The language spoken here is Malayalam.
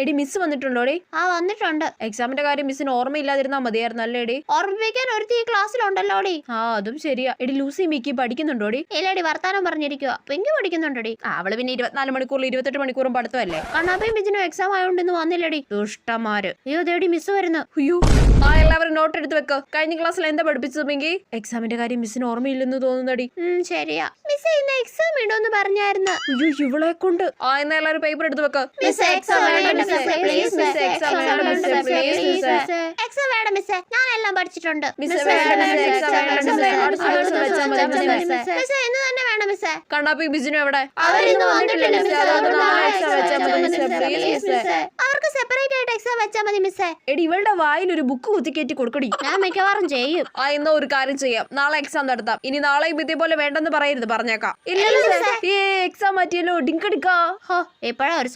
എടി മിസ് വന്നിട്ടുണ്ടോടി? ആ വന്നിട്ടുണ്ട്. എക്സാമിന്റെ കാര്യം മിസ്സിന് ഓർമ്മയില്ലാതിരുന്നാ മതിയായിരുന്നു അല്ലേടി? ഓർമ്മിപ്പിക്കാൻ ഒരുത്തി ഈ ക്ലാസ്സിലുണ്ടല്ലോടി. ആ അതും ശരിയാ. എടി ലൂസി മിക്കി പഠിക്കുന്നുണ്ടോടി? ഇല്ലടി വർത്താനം പറഞ്ഞിരിക്കുക. പിങ്കി പഠിക്കുന്നുണ്ടടി. അവള് പിന്നെ 24 മണിക്കൂറിൽ 28 മണിക്കൂറും പഠിത്തമല്ലേ? കണ്ണാപ്പയും ബിജിനും എക്സാം ആയതുകൊണ്ട് ഇന്ന് വന്നില്ലടി. ദുഷ്ടന്മാര്. അയ്യോ ദേടി മിസ് വരുന്നു. അയ്യോ എല്ലാവരും നോട്ട് എടുത്ത് വെക്കോ. കഴിഞ്ഞ ക്ലാസ്സിൽ എന്താ പഠിപ്പിച്ചത് മിങ്കി? എക്സാമിന്റെ കാര്യം മിസ്സിന് ഓർമ്മയില്ലെന്ന് തോന്നുന്നടി. ശരിയാ. മിസ് ഇന്ന് എക്സാം ഇടുമെന്ന് പറഞ്ഞായിരുന്നു. അയ്യോ ഇവളെ കൊണ്ട്. എന്നാ എല്ലാവരും പേപ്പർ എടുത്ത് വെക്കോ. എക്സാം വേണം മിസ്സേ. ഞാൻ എല്ലാം പഠിച്ചിട്ടുണ്ട്. ഇന്ന് തന്നെ വേണം മിസ്സേ. കണ്ണാപ്പി ബിജിനും എവിടെ? അവർക്ക് സെപ്പറേറ്റ് ആയിട്ട് എക്സാം വെച്ചാൽ മതി മിസ്സേ. എടി ഇവളുടെ വായിൽ ഒരു ബുക്ക് കുത്തിക്കേറ്റി കൊടുക്കടി. ഞാൻ മിക്കവാറും ചെയ്യും. എന്നാ ഒരു കാര്യം ചെയ്യാം, നാളെ എക്സാം നടത്താം. ഇനി നാളെയും ഇതേപോലെ വേണ്ടെന്ന് പറയരുത്, പറഞ്ഞേക്കാം. എക്സാം മാറ്റിയല്ലോ ഡിങ്കടിക്കാ. ഇപ്പഴാ ഒരു